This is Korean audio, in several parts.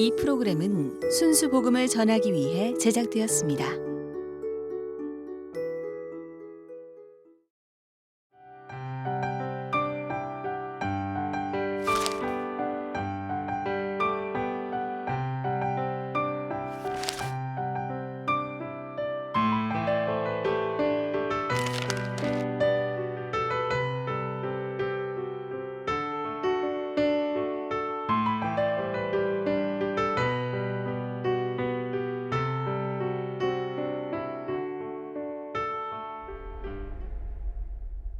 이 프로그램은 순수 복음을 전하기 위해 제작되었습니다.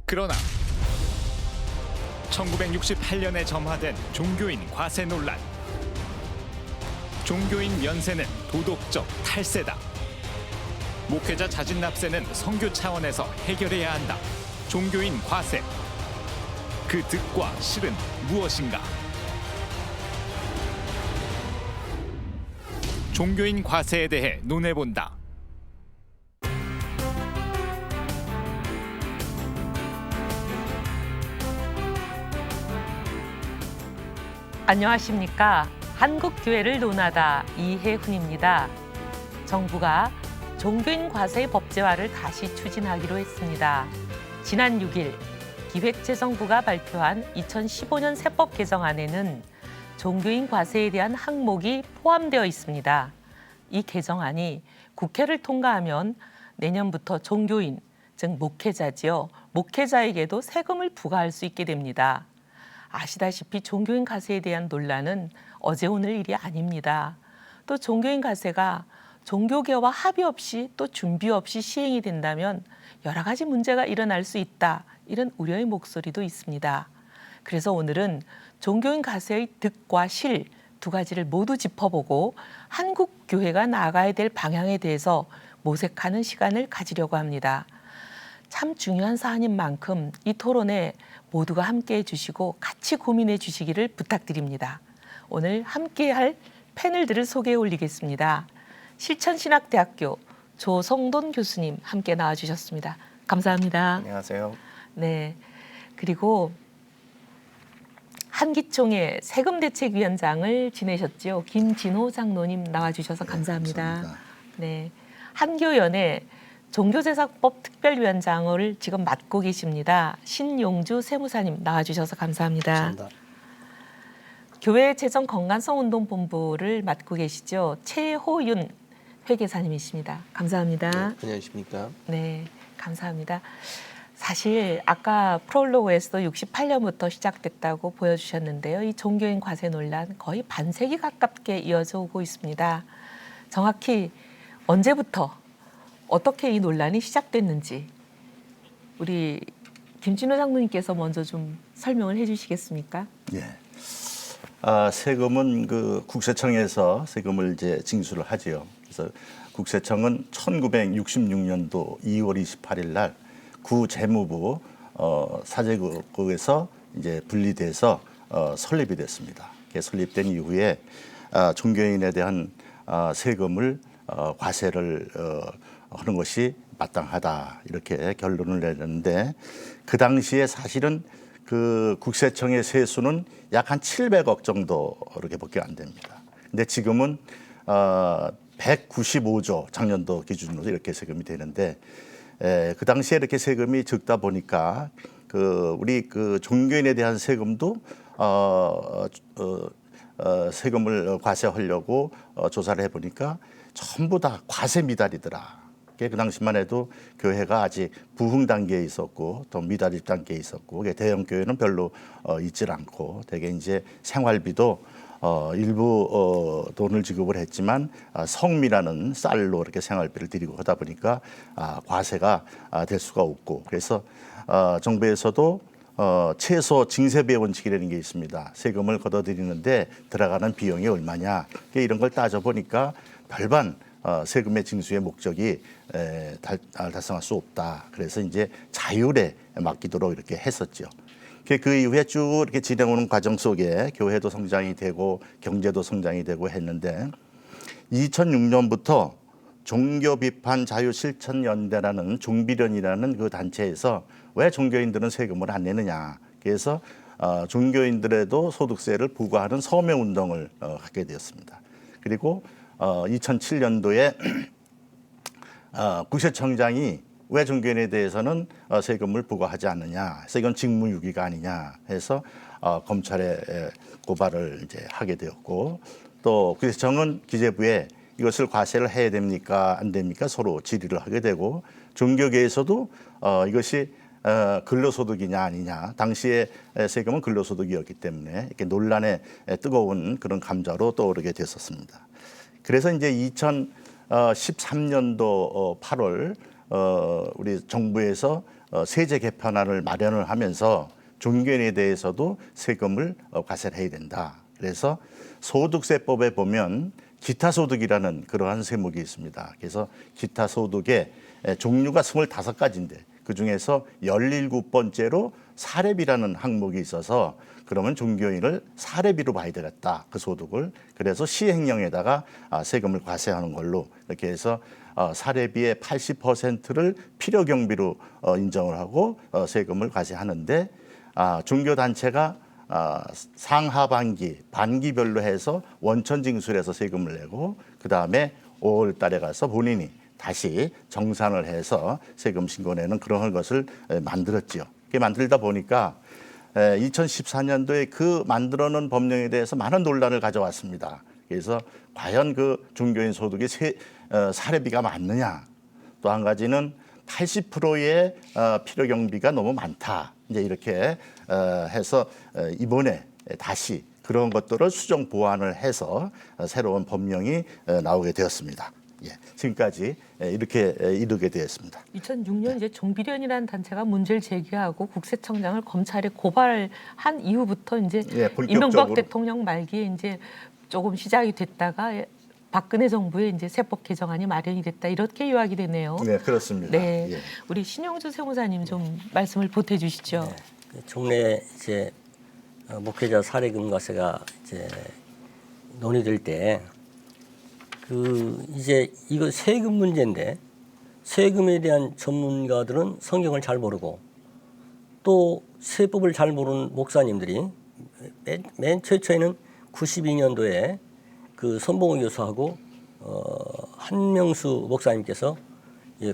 그러나 1968년에 점화된 종교인 과세 논란. 종교인 면세는 도덕적 탈세다. 목회자 자진 납세는 선교 차원에서 해결해야 한다. 종교인 과세. 그 득과 실은 무엇인가? 종교인 과세에 대해 논해본다. 안녕하십니까. 한국교회를 논하다 이혜훈입니다. 정부가 종교인 과세 법제화를 다시 추진하기로 했습니다. 지난 6일 기획재정부가 발표한 2015년 세법 개정안에는 종교인 과세에 대한 항목이 포함되어 있습니다. 이 개정안이 국회를 통과하면 내년부터 종교인, 즉 목회자지요. 목회자에게도 세금을 부과할 수 있게 됩니다. 아시다시피 종교인 과세에 대한 논란은 어제 오늘 일이 아닙니다. 또 종교인 과세가 종교계와 합의 없이 또 준비 없이 시행이 된다면 여러 가지 문제가 일어날 수 있다. 이런 우려의 목소리도 있습니다. 그래서 오늘은 종교인 과세의 득과 실 두 가지를 모두 짚어보고 한국 교회가 나아가야 될 방향에 대해서 모색하는 시간을 가지려고 합니다. 참 중요한 사안인 만큼 이 토론에 모두가 함께해 주시고 같이 고민해 주시기를 부탁드립니다. 오늘 함께할 패널들을 소개해 올리겠습니다. 실천신학대학교 조성돈 교수님 함께 나와주셨습니다. 감사합니다. 안녕하세요. 네, 그리고 한기총의 세금대책위원장을 지내셨죠. 김진호 장로님 나와주셔서 감사합니다. 감사합니다. 네, 한교연의 종교재산법 특별위원장을 지금 맡고 계십니다. 신용주 세무사님 나와주셔서 감사합니다. 감사합니다. 교회재정건강성운동본부를 맡고 계시죠. 최호윤 회계사님이십니다. 감사합니다. 네, 안녕하십니까. 네, 감사합니다. 사실 아까 프롤로그에서도 68년부터 시작됐다고 보여주셨는데요. 이 종교인 과세 논란 거의 반세기 가깝게 이어져 오고 있습니다. 정확히 언제부터 어떻게 이 논란이 시작됐는지 우리 김진호 장로님께서 먼저 좀 설명을 해주시겠습니까? 예. 세금은 그 국세청에서 세금을 이제 징수를 하지요. 그래서 국세청은 1966년도 2월 28일 날 구재무부 사제국에서 이제 분리돼서 설립이 됐습니다. 설립된 이후에 종교인에 대한 세금을 과세를 하는 것이 마땅하다 이렇게 결론을 내렸는데 그 당시에 사실은 그 국세청의 세수는 약 한 700억 정도 이렇게밖에 안 됩니다. 근데 지금은 195조 작년도 기준으로 이렇게 세금이 되는데 그 당시에 이렇게 세금이 적다 보니까 우리 그 종교인에 대한 세금도 세금을 과세하려고 조사를 해보니까 전부 다 과세 미달이더라. 그 당시만 해도 교회가 아직 부흥 단계에 있었고 또 미달입 단계에 있었고 대형 교회는 별로 있질 않고 대개 이제 생활비도 일부 돈을 지급을 했지만 성미라는 쌀로 이렇게 생활비를 드리고 하다 보니까 과세가 될 수가 없고 그래서 정부에서도 최소 징세비의 원칙이라는 게 있습니다. 세금을 걷어들이는데 들어가는 비용이 얼마냐 이런 걸 따져보니까 별반 세금의 징수의 목적이 달성할 수 없다. 그래서 이제 자율에 맡기도록 이렇게 했었죠. 그 이후에 쭉 이렇게 진행오는 과정 속에 교회도 성장이 되고 경제도 성장이 되고 했는데 2006년부터 종교비판자유실천연대라는 종비련이라는 그 단체에서 왜 종교인들은 세금을 안 내느냐. 그래서 종교인들에도 소득세를 부과하는 서명운동을 하게 되었습니다. 그리고 2007년도에 국세청장이 왜 종교인에 대해서는 세금을 부과하지 않느냐 해서 이건 직무유기가 아니냐 해서 검찰에 고발을 이제 하게 되었고, 또 국세청은 기재부에 이것을 과세를 해야 됩니까 안 됩니까 서로 질의를 하게 되고, 종교계에서도 이것이 근로소득이냐 아니냐, 당시에 세금은 근로소득이었기 때문에 이렇게 논란의 뜨거운 그런 감자로 떠오르게 됐었습니다. 그래서 이제 2013년도 8월 우리 정부에서 세제 개편안을 마련을 하면서 종교인에 대해서도 세금을 과세를 해야 된다. 그래서 소득세법에 보면 기타소득이라는 그러한 세목이 있습니다. 그래서 기타소득의 종류가 25가지인데 그중에서 17번째로 사례비라는 항목이 있어서 그러면 종교인을 사례비로 봐야 되겠다, 그 소득을. 그래서 시행령에다가 세금을 과세하는 걸로 이렇게 해서 사례비의 80%를 필요경비로 인정을 하고 세금을 과세하는데, 종교단체가 상하반기, 반기별로 해서 원천징수해서 세금을 내고 그 다음에 5월 달에 가서 본인이 다시 정산을 해서 세금 신고내는 그런 것을 만들었지요. 이렇게 만들다 보니까 2014년도에 그 만들어놓은 법령에 대해서 많은 논란을 가져왔습니다. 그래서 과연 그 종교인 소득이 사례비가 맞느냐, 또 한 가지는 80%의 필요경비가 너무 많다. 이제 이렇게 해서 이번에 다시 그런 것들을 수정 보완을 해서 새로운 법령이 나오게 되었습니다. 예, 지금까지 이렇게 이르게 되었습니다. 2006년 이제 종비련이라는 단체가 문제를 제기하고 국세청장을 검찰에 고발한 이후부터 이제 이명박 대통령 말기에 이제 조금 시작이 됐다가 박근혜 정부의 이제 세법 개정안이 마련이 됐다, 이렇게 요약이 되네요. 네, 그렇습니다. 네, 예. 우리 신용주 세무사님 좀 말씀을 보태 주시죠. 네, 종래 이제 목회자 사례금 과세가 이제 논의될 때 이제 이거 세금 문제인데, 세금에 대한 전문가들은 성경을 잘 모르고 또 세법을 잘 모르는 목사님들이 맨 최초에는 92년도에 그 선봉호 교수하고 한명수 목사님께서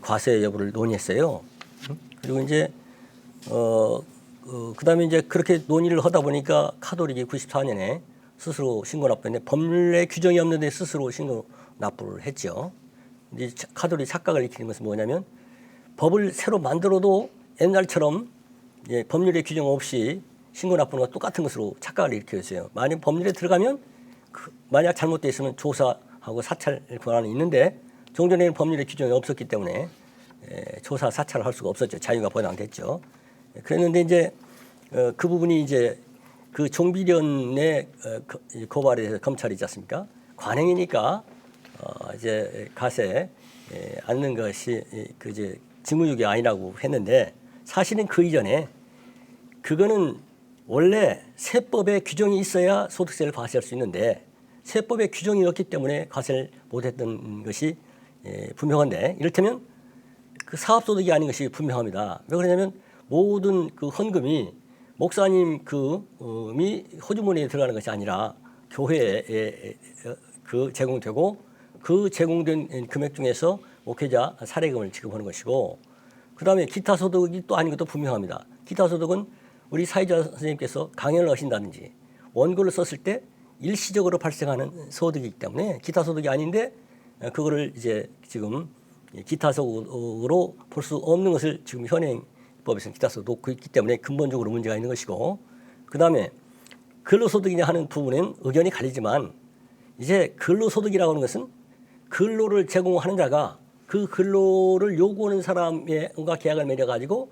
과세 여부를 논의했어요. 그리고 이제 그다음에 이제 그렇게 논의를 하다 보니까 카톨릭이 94년에 스스로 신고 납부했는데, 법률에 규정이 없는데 스스로 신고 납부를 했죠. 근데 카톨릭 착각을 일으키는 것은 뭐냐면, 법을 새로 만들어도 옛날처럼 법률에 규정 없이 신고 납부는 것과 똑같은 것으로 착각을 일으켰어요. 만약 법률에 들어가면 만약 잘못되어 있으면 조사하고 사찰 권한이 있는데, 종전에는 법률에 규정이 없었기 때문에 조사 사찰을 할 수가 없었죠. 자유가 보장됐죠. 그랬는데 이제 그 부분이 이제 그 종비련의 고발에 대해서 검찰이 있지 않습니까? 관행이니까 이제 과세 않는 것이 그 이제 직무유기 아니라고 했는데, 사실은 그 이전에 그거는 원래 세법에 규정이 있어야 소득세를 과세할 수 있는데, 세법에 규정이 없기 때문에 과세를 못했던 것이 분명한데, 이를테면 그 사업소득이 아닌 것이 분명합니다. 왜 그러냐면 모든 그 헌금이 목사님 그이 호주머니에 들어가는 것이 아니라 교회에 그 제공되고, 그 제공된 금액 중에서 목회자 사례금을 지급하는 것이고, 그다음에 기타 소득이 또 아닌 것도 분명합니다. 기타 소득은 우리 사회자 선생님께서 강연을 하신다든지 원고를 썼을 때 일시적으로 발생하는 소득이기 때문에 기타 소득이 아닌데, 그거를 이제 지금 기타 소득으로 볼 수 없는 것을 지금 현행법에서는 기타 소득 놓고 있기 때문에 근본적으로 문제가 있는 것이고, 그다음에 근로소득이냐 하는 부분은 의견이 갈리지만, 이제 근로소득이라고 하는 것은 근로를 제공하는 자가 그 근로를 요구하는 사람과 계약을 맺어가지고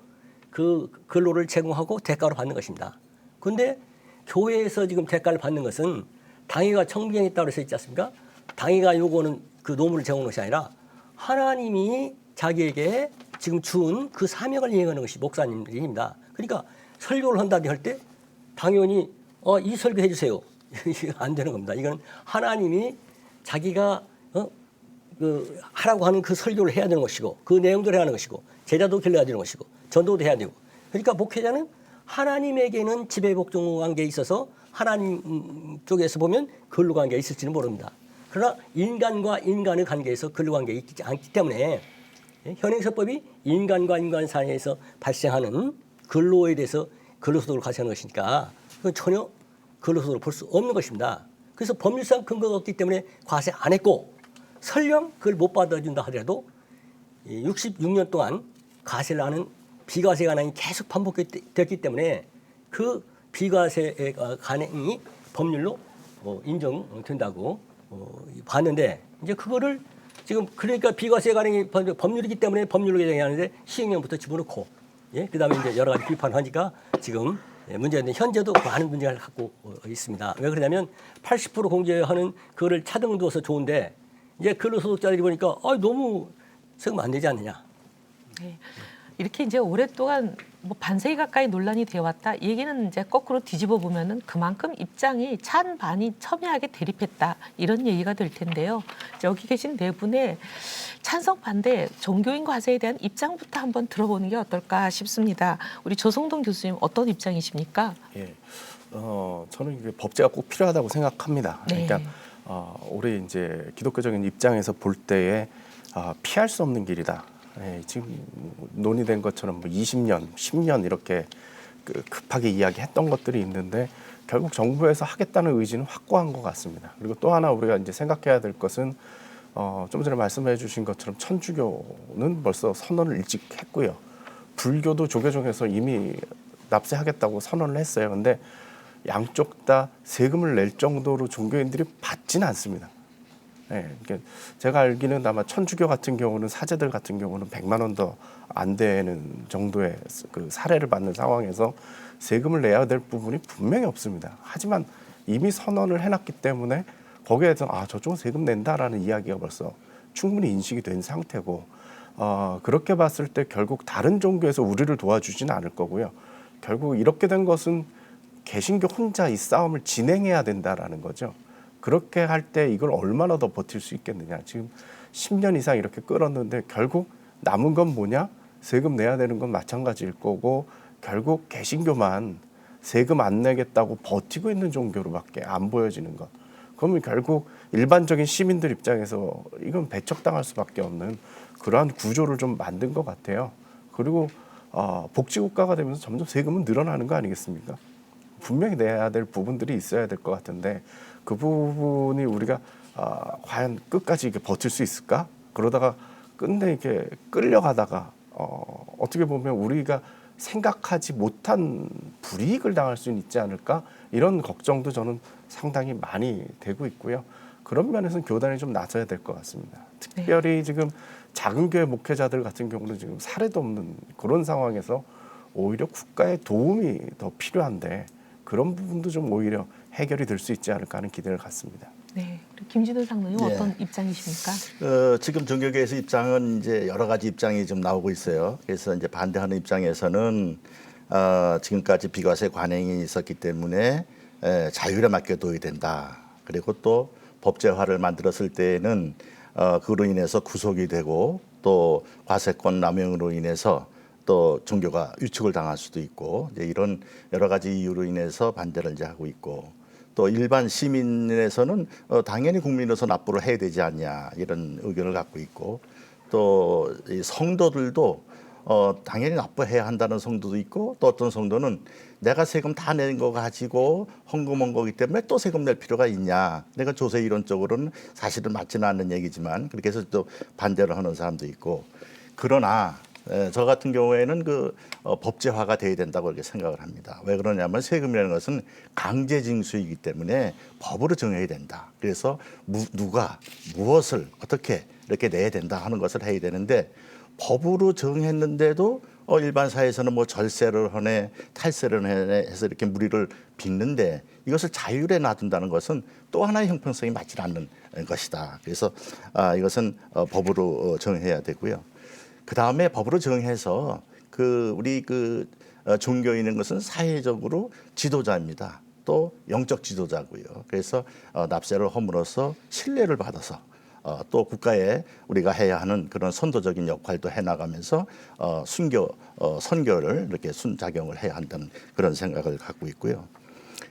그 근로를 제공하고 대가로 받는 것입니다. 그런데 교회에서 지금 대가를 받는 것은 당회가 청구행했다고 해서 있지 않습니까? 당회가 요구하는 그 노무를 제공하는 것이 아니라 하나님이 자기에게 지금 준 그 사명을 이행하는 것이 목사님들입니다. 그러니까 설교를 한다든지 할 때 당연히 이 설교 해주세요. 안 되는 겁니다. 이건 하나님이 자기가 그 하라고 하는 그 설교를 해야 되는 것이고, 그 내용대로 해야 하는 것이고, 제자도 길러야 되는 것이고, 전도도 해야 되고. 그러니까 목회자는 하나님에게는 지배복종 관계에 있어서 하나님 쪽에서 보면 근로 관계가 있을지는 모릅니다. 그러나 인간과 인간의 관계에서 근로관계가 있지 않기 때문에 현행사법이 인간과 인간 사이에서 발생하는 근로에 대해서 근로소득을 과세하는 것이니까 그건 전혀 근로소득을 볼 수 없는 것입니다. 그래서 법률상 근거가 없기 때문에 과세 안 했고 설령 그걸 못 받아준다 하더라도 66년 동안 과세를 하는 비과세 관행이 계속 반복됐기 때문에 그 비과세 관행이 법률로 인정된다고 봤는데 이제 그거를 지금 그러니까 비과세 관행이 법률이기 때문에 법률로 개정하는데 시행령부터 집어넣고 그다음에 이제 여러 가지 비판하니까 지금 문제가 있는데 현재도 많은 문제를 갖고 있습니다. 왜 그러냐면 80% 공제하는 그거를 차등두어서 좋은데 이제 근로소득자들이 보니까 너무 세금 안 내지 않느냐. 네. 이렇게 이제 오랫동안 뭐 반세기 가까이 논란이 되어 왔다. 이 얘기는 이제 거꾸로 뒤집어 보면은 그만큼 입장이 찬반이 첨예하게 대립했다. 이런 얘기가 될 텐데요. 여기 계신 네 분의 찬성 반대 종교인 과세에 대한 입장부터 한번 들어보는 게 어떨까 싶습니다. 우리 조성동 교수님 어떤 입장이십니까? 예, 저는 이게 법제가 꼭 필요하다고 생각합니다. 네. 그러니까 우리 이제 기독교적인 입장에서 볼 때에 피할 수 없는 길이다. 예, 지금 논의된 것처럼 뭐 20년, 10년 이렇게 급하게 이야기했던 것들이 있는데 결국 정부에서 하겠다는 의지는 확고한 것 같습니다. 그리고 또 하나 우리가 이제 생각해야 될 것은 좀 전에 말씀해 주신 것처럼 천주교는 벌써 선언을 일찍 했고요. 불교도 조계종에서 이미 납세하겠다고 선언을 했어요. 근데 양쪽 다 세금을 낼 정도로 종교인들이 받지는 않습니다. 네, 그러니까 제가 알기는 아마 천주교 같은 경우는 사제들 같은 경우는 100만 원도 안 되는 정도의 그 사례를 받는 상황에서 세금을 내야 될 부분이 분명히 없습니다. 하지만 이미 선언을 해놨기 때문에 거기에 대해서 저쪽은 세금 낸다라는 이야기가 벌써 충분히 인식이 된 상태고 그렇게 봤을 때 결국 다른 종교에서 우리를 도와주지는 않을 거고요. 결국 이렇게 된 것은 개신교 혼자 이 싸움을 진행해야 된다라는 거죠. 그렇게 할 때 이걸 얼마나 더 버틸 수 있겠느냐. 지금 10년 이상 이렇게 끌었는데 결국 남은 건 뭐냐? 세금 내야 되는 건 마찬가지일 거고 결국 개신교만 세금 안 내겠다고 버티고 있는 종교로밖에 안 보여지는 것. 그러면 결국 일반적인 시민들 입장에서 이건 배척당할 수밖에 없는 그러한 구조를 좀 만든 것 같아요. 그리고 복지국가가 되면서 점점 세금은 늘어나는 거 아니겠습니까? 분명히 내야 될 부분들이 있어야 될 것 같은데 그 부분이 우리가 과연 끝까지 이렇게 버틸 수 있을까? 그러다가 끝내 이렇게 끌려가다가 어떻게 보면 우리가 생각하지 못한 불이익을 당할 수 있지 않을까? 이런 걱정도 저는 상당히 많이 되고 있고요. 그런 면에서는 교단이 좀 나서야 될 것 같습니다. 특별히 지금 작은 교회 목회자들 같은 경우는 지금 사례도 없는 그런 상황에서 오히려 국가의 도움이 더 필요한데 그런 부분도 좀 오히려 해결이 될 수 있지 않을까 하는 기대를 갖습니다. 네, 김진우 상무님 어떤 입장이십니까? 지금 종교계에서 입장은 이제 여러 가지 입장이 좀 나오고 있어요. 그래서 이제 반대하는 입장에서는 지금까지 비과세 관행이 있었기 때문에 자율에 맡겨둬야 된다. 그리고 또 법제화를 만들었을 때에는 그로 인해서 구속이 되고 또 과세권 남용으로 인해서 또 종교가 위축을 당할 수도 있고 이제 이런 여러 가지 이유로 인해서 반대를 이제 하고 있고 또 일반 시민에서는 당연히 국민으로서 납부를 해야 되지 않냐 이런 의견을 갖고 있고 또 이 성도들도 당연히 납부해야 한다는 성도도 있고 또 어떤 성도는 내가 세금 다 낸 거 가지고 헌금한 거기 때문에 또 세금 낼 필요가 있냐. 내가 조세 이론적으로는 사실은 맞지는 않는 얘기지만 그렇게 해서 또 반대를 하는 사람도 있고 그러나 저 같은 경우에는 그 법제화가 돼야 된다고 이렇게 생각을 합니다. 왜 그러냐면 세금이라는 것은 강제징수이기 때문에 법으로 정해야 된다. 그래서 누가 무엇을 어떻게 이렇게 내야 된다 하는 것을 해야 되는데 법으로 정했는데도 일반 사회에서는 뭐 절세를 하네 탈세를 하네 해서 이렇게 무리를 빚는데 이것을 자율에 놔둔다는 것은 또 하나의 형평성이 맞지 않는 것이다. 그래서 이것은 법으로 정해야 되고요. 그 다음에 법으로 정해서 우리 종교인인 것은 사회적으로 지도자입니다. 또 영적 지도자고요. 그래서 납세를 함으로써 신뢰를 받아서 또 국가에 우리가 해야 하는 그런 선도적인 역할도 해나가면서 선교를 이렇게 순작용을 해야 한다는 그런 생각을 갖고 있고요.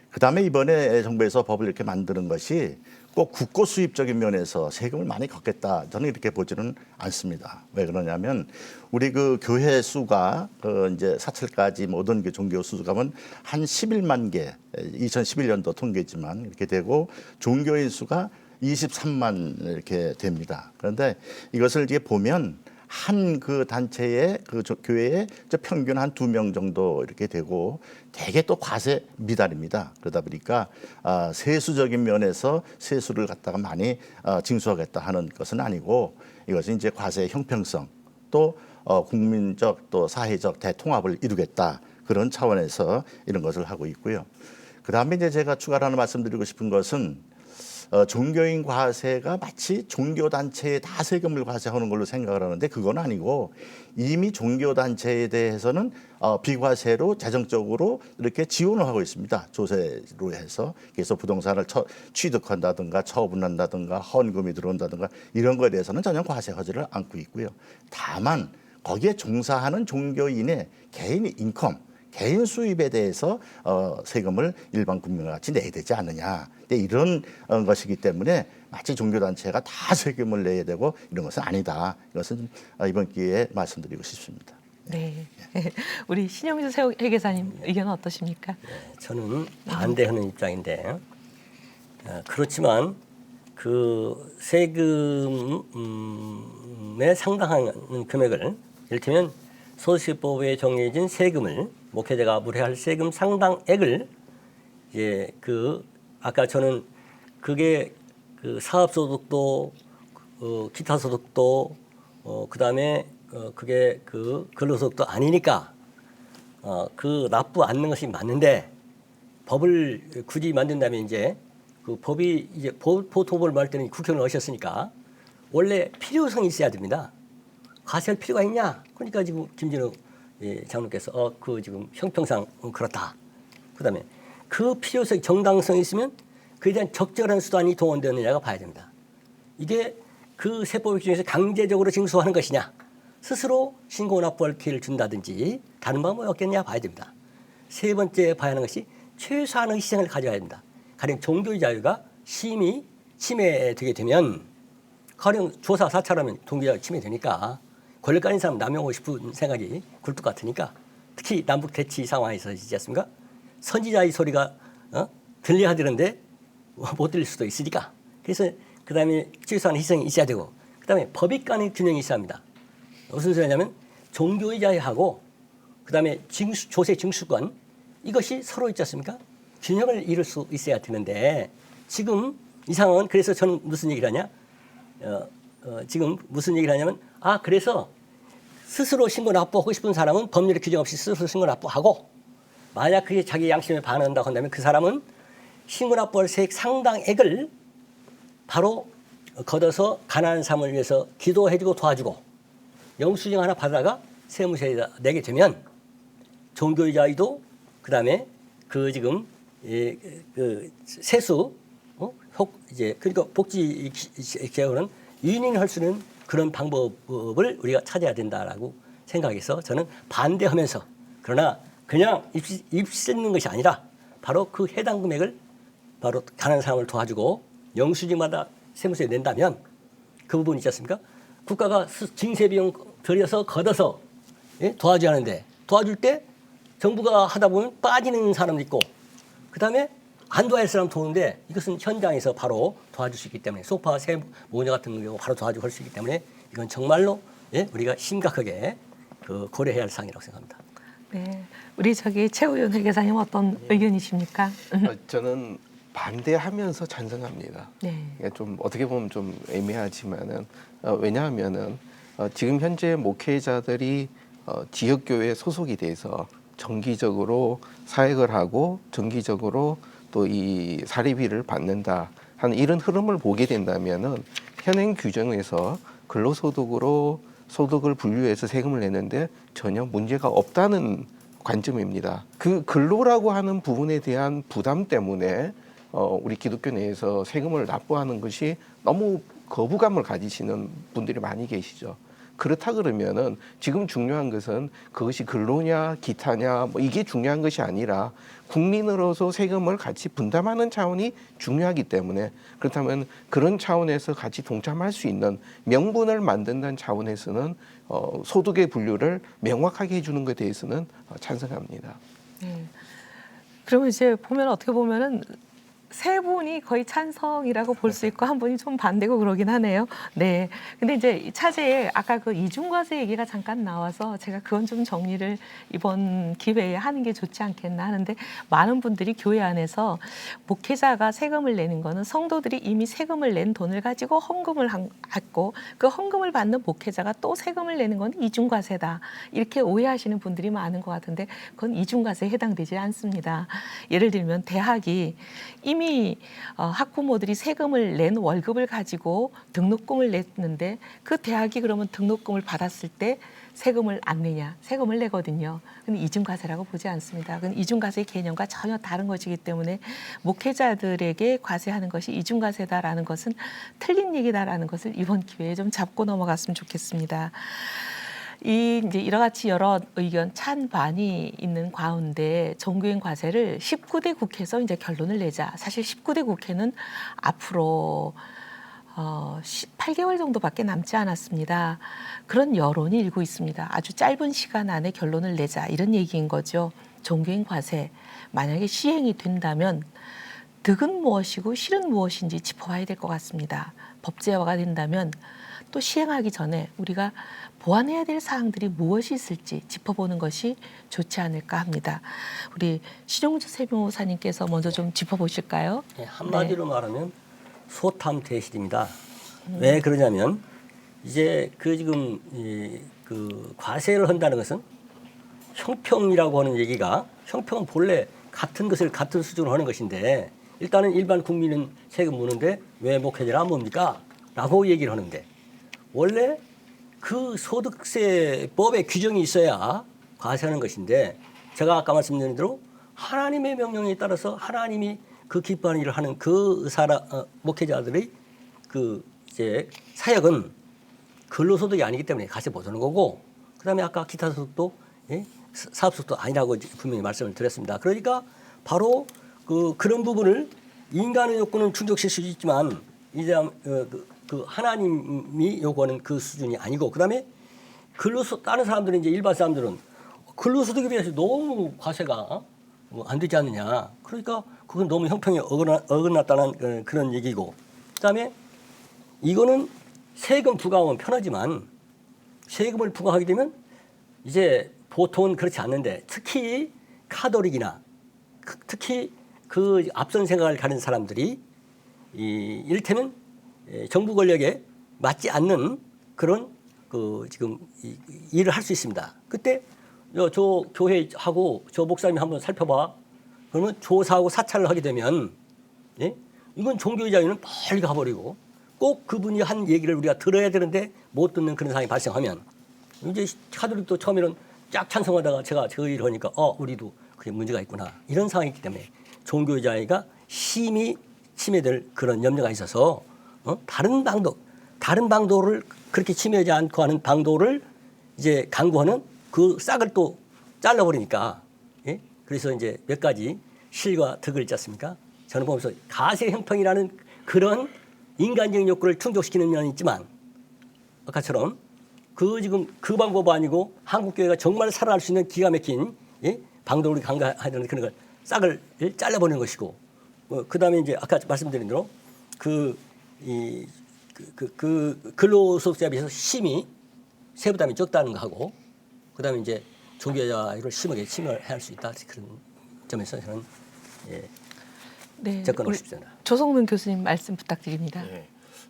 그 다음에 이번에 정부에서 법을 이렇게 만드는 것이 꼭 국고 수입적인 면에서 세금을 많이 걷겠다 저는 이렇게 보지는 않습니다. 왜 그러냐면 우리 그 교회 수가 이제 사찰까지 모든 그 종교 수가면 한 11만 개 2011년도 통계지만 이렇게 되고 종교인 수가 23만 이렇게 됩니다. 그런데 이것을 이제 보면 한 그 단체의 그 교회에 평균 한 2명 정도 이렇게 되고 대개 또 과세 미달입니다. 그러다 보니까 세수적인 면에서 세수를 갖다가 많이 징수하겠다 하는 것은 아니고 이것은 이제 과세의 형평성 또 국민적 또 사회적 대통합을 이루겠다 그런 차원에서 이런 것을 하고 있고요. 그다음에 이제 제가 추가로 하나 말씀드리고 싶은 것은 종교인 과세가 마치 종교단체에 다 세금을 과세하는 걸로 생각을 하는데 그건 아니고 이미 종교단체에 대해서는 비과세로 재정적으로 이렇게 지원을 하고 있습니다. 조세로 해서 그래서 부동산을 취득한다든가 처분한다든가 헌금이 들어온다든가 이런 거에 대해서는 전혀 과세하지를 않고 있고요. 다만 거기에 종사하는 종교인의 개인 인컴 개인 수입에 대해서 세금을 일반 국민과 같이 내야 되지 않느냐. 이런 것이기 때문에 마치 종교단체가 다 세금을 내야 되고 이런 것은 아니다. 이것은 이번 기회에 말씀드리고 싶습니다. 네. 우리 신영주 회계사님 의견은 어떠십니까? 저는 반대하는 입장인데 그렇지만 그 세금에 상당한 금액을 이를테면 소득세법에 정해진 세금을 목회자가 물어야 할 세금 상당액을 이제 그 아까 저는 그게 그 사업소득도 기타 소득도 그다음에 그게 그 근로소득도 아니니까 그 납부 않는 것이 맞는데 법을 굳이 만든다면 이제 그 법이 이제 보통법을 만들 때는 국회의원을 하셨으니까 원래 필요성이 있어야 됩니다. 과세할 필요가 있냐? 그러니까 지금 김진우 장로께서 그 지금 형평상 그렇다. 그다음에 그 필요성, 정당성이 있으면 그에 대한 적절한 수단이 동원되느냐가 봐야 됩니다. 이게 그 세법 중에서 강제적으로 징수하는 것이냐, 스스로 신고 납부할 기회를 준다든지 다른 방법이 없겠냐 봐야 됩니다. 세 번째 봐야 하는 것이 최소한의 희생을 가져야 된다. 가령 종교의 자유가 심히 침해되게 되면 가령 조사 사찰하면 종교가 침해되니까 권력 가진 사람 남용하고 싶은 생각이 굴뚝 같으니까 특히 남북 대치 상황에서 있지 않습니까? 선지자의 소리가 들려야 되는데 못 들릴 수도 있으니까 그래서 그다음에 최소한의 희생이 있어야 되고 그다음에 법익 간의 균형이 있어야 합니다. 무슨 소리냐면 종교의 자유하고 그다음에 조세 징수권 이것이 서로 있지 않습니까? 균형을 이룰 수 있어야 되는데 지금 이 상황은 그래서 저는 무슨 얘기를 하냐? 지금 무슨 얘기를 하냐면 그래서 스스로 신고 납부하고 싶은 사람은 법률의 규정 없이 스스로 신고 납부하고 만약 그게 자기 양심에 반한다고 한다면 그 사람은 신고 납부할 세액 상당액을 바로 걷어서 가난한 사람을 위해서 기도해주고 도와주고 영수증 하나 받아가 세무서에다 내게 되면 종교의 자유도 그다음에 그 지금 그 세수 이제 그러니까 복지 개혁은 유인할 수 있는 그런 방법을 우리가 찾아야 된다라고 생각해서 저는 반대하면서 그러나 그냥 입시 쓰는 것이 아니라 바로 그 해당 금액을 바로 가난한 사람을 도와주고 영수증마다 세무서에 낸다면 그 부분 있지 않습니까? 국가가 징세 비용 들여서 걷어서 도와줘야 하는데 도와줄 때 정부가 하다 보면 빠지는 사람도 있고 그다음에 안 도와줄 사람 도우는데 이것은 현장에서 바로 도와줄 수 있기 때문에 소파, 모녀 같은 경우 바로 도와주고 할 수 있기 때문에 이건 정말로 우리가 심각하게 고려해야 할 사항이라고 생각합니다. 네, 우리 최우윤 회계사님 어떤 의견이십니까? 저는 반대하면서 찬성합니다. 네. 좀 어떻게 보면 좀 애매하지만은 왜냐하면은 지금 현재 목회자들이 지역교회 소속이 돼서 정기적으로 사역을 하고 정기적으로 또 이 사례비를 받는다 하는 이런 흐름을 보게 된다면은 현행 규정에서 근로소득으로 소득을 분류해서 세금을 내는데 전혀 문제가 없다는 관점입니다. 그 근로라고 하는 부분에 대한 부담 때문에 우리 기독교 내에서 세금을 납부하는 것이 너무 거부감을 가지시는 분들이 많이 계시죠. 그렇다 그러면은 지금 중요한 것은 그것이 근로냐 기타냐 뭐 이게 중요한 것이 아니라 국민으로서 세금을 같이 분담하는 차원이 중요하기 때문에 그렇다면 그런 차원에서 같이 동참할 수 있는 명분을 만든다는 차원에서는 소득의 분류를 명확하게 해주는 것에 대해서는 찬성합니다. 네. 그러면 이제 보면 어떻게 보면은 세 분이 거의 찬성이라고 볼 수 있고 한 분이 좀 반대고 그러긴 하네요. 네. 근데 이제 이 차제에 아까 그 이중과세 얘기가 잠깐 나와서 제가 그건 좀 정리를 이번 기회에 하는 게 좋지 않겠나 하는데 많은 분들이 교회 안에서 목회자가 세금을 내는 거는 성도들이 이미 세금을 낸 돈을 가지고 헌금을 했고 그 헌금을 받는 목회자가 또 세금을 내는 건 이중과세다. 이렇게 오해하시는 분들이 많은 것 같은데 그건 이중과세에 해당되지 않습니다. 예를 들면 대학이 이미 학부모들이 세금을 낸 월급을 가지고 등록금을 냈는데 그 대학이 그러면 등록금을 받았을 때 세금을 안 내냐? 세금을 내거든요. 근데 이중과세라고 보지 않습니다. 그건 이중과세의 개념과 전혀 다른 것이기 때문에 목회자들에게 과세하는 것이 이중과세다라는 것은 틀린 얘기다라는 것을 이번 기회에 좀 잡고 넘어갔으면 좋겠습니다. 이제 이와 같이 여러 의견 찬반이 있는 가운데 종교인 과세를 19대 국회에서 이제 결론을 내자. 사실 19대 국회는 앞으로 8개월 정도밖에 남지 않았습니다. 그런 여론이 일고 있습니다. 아주 짧은 시간 안에 결론을 내자 이런 얘기인 거죠. 종교인 과세 만약에 시행이 된다면 득은 무엇이고 실은 무엇인지 짚어봐야 될 것 같습니다. 법제화가 된다면 또 시행하기 전에 우리가 보완해야 될 사항들이 무엇이 있을지 짚어보는 것이 좋지 않을까 합니다. 우리 신용주 세무사님께서 먼저 좀 짚어보실까요? 네, 한마디로 말하면 소탐대실입니다. 왜 그러냐면 이제 지금 그 과세를 한다는 것은 형평이라고 하는 얘기가 형평은 본래 같은 것을 같은 수준으로 하는 것인데 일단은 일반 국민은 세금 무는데 왜 목회자를 안 뭡니까? 라고 얘기를 하는데 원래 그 소득세법에 규정이 있어야 과세하는 것인데 제가 아까 말씀드린 대로 하나님의 명령에 따라서 하나님이 그 기뻐하는 일을 하는 그 목회자들의 그 이제 사역은 근로소득이 아니기 때문에 과세 못 하는 거고 그다음에 아까 기타 소득도 사업소득도 아니라고 분명히 말씀을 드렸습니다. 그러니까 바로 그런 부분을 인간의 요건은 충족시킬 수 있지만 이제 그 하나님이 요구하는 그 수준이 아니고 그다음에 다른 사람들은 이제 일반 사람들은 근로소득에 비해서 너무 과세가 안 되지 않느냐. 그러니까 그건 너무 형평이 어긋났다는 그런 얘기고 그다음에 이거는 세금 부과하면 편하지만 세금을 부과하게 되면 이제 보통은 그렇지 않는데 특히 카톨릭이나 특히 그 앞선 생각을 가진 사람들이 이를테면 정부 권력에 맞지 않는 그런 지금 일을 할 수 있습니다. 그때 저 교회하고 저 목사님이 한번 살펴봐. 그러면 조사하고 사찰을 하게 되면 이건 종교의 자유는 멀리 가버리고 꼭 그분이 한 얘기를 우리가 들어야 되는데 못 듣는 그런 상황이 발생하면 이제 카톨릭도 처음에는 쫙 찬성하다가 제가 저 일을 하니까 우리도 그게 문제가 있구나. 이런 상황이 있기 때문에 종교의 자유가 심히 침해될 그런 염려가 있어서 다른 방도를 그렇게 침해하지 않고 하는 방도를 이제 강구하는 그 싹을 또 잘라버리니까 그래서 이제 몇 가지 실과 득을 있지 않습니까? 저는 보면서 가세 형평이라는 그런 인간적인 욕구를 충족시키는 면이 있지만 아까처럼 지금 그 방법 아니고 한국 교회가 정말 살아날 수 있는 기가 막힌 방도를 강구하는 그런 걸 싹을 잘라버리는 것이고 그다음에 이제 아까 말씀드린 대로 그 근로소득세에 비해서 심히 세부담이 적다는 거 하고 그다음에 이제 종교자유를 심하게 침해할 수 있다 그런 점에서 저는 접근하고 싶습니다. 조성문 교수님 말씀 부탁드립니다.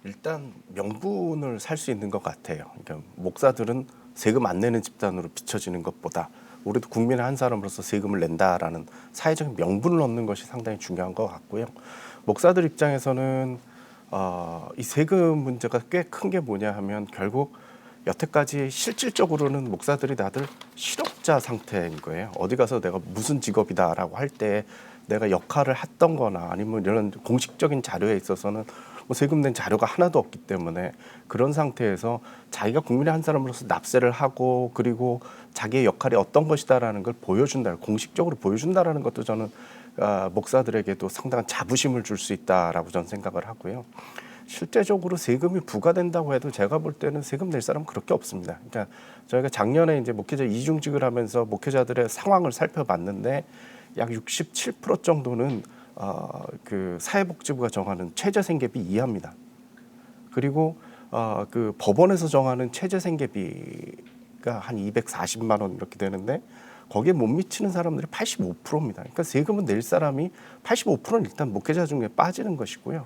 일단 명분을 살 수 있는 것 같아요. 그러니까 목사들은 세금 안 내는 집단으로 비춰지는 것보다 우리도 국민의 한 사람으로서 세금을 낸다라는 사회적인 명분을 얻는 것이 상당히 중요한 것 같고요. 목사들 입장에서는 이 세금 문제가 꽤 큰 게 뭐냐 하면 결국 여태까지 실질적으로는 목사들이 다들 실업자 상태인 거예요. 어디 가서 내가 무슨 직업이다라고 할 때 내가 역할을 했던 거나 아니면 이런 공식적인 자료에 있어서는 뭐 세금 낸 자료가 하나도 없기 때문에 그런 상태에서 자기가 국민의 한 사람으로서 납세를 하고 그리고 자기의 역할이 어떤 것이다라는 걸 보여준다, 공식적으로 보여준다라는 것도 저는 목사들에게도 상당한 자부심을 줄 수 있다라고 저는 생각을 하고요. 실제적으로 세금이 부과된다고 해도 제가 볼 때는 세금 낼 사람은 그렇게 없습니다. 그러니까 저희가 작년에 이제 목회자 이중직을 하면서 목회자들의 상황을 살펴봤는데 약 67% 정도는 그 사회복지부가 정하는 최저생계비 이하입니다. 그리고 그 법원에서 정하는 최저생계비가 한 240만 원 이렇게 되는데 거기에 못 미치는 사람들이 85%입니다. 그러니까 세금을 낼 사람이 85%는 일단 목회자 중에 빠지는 것이고요.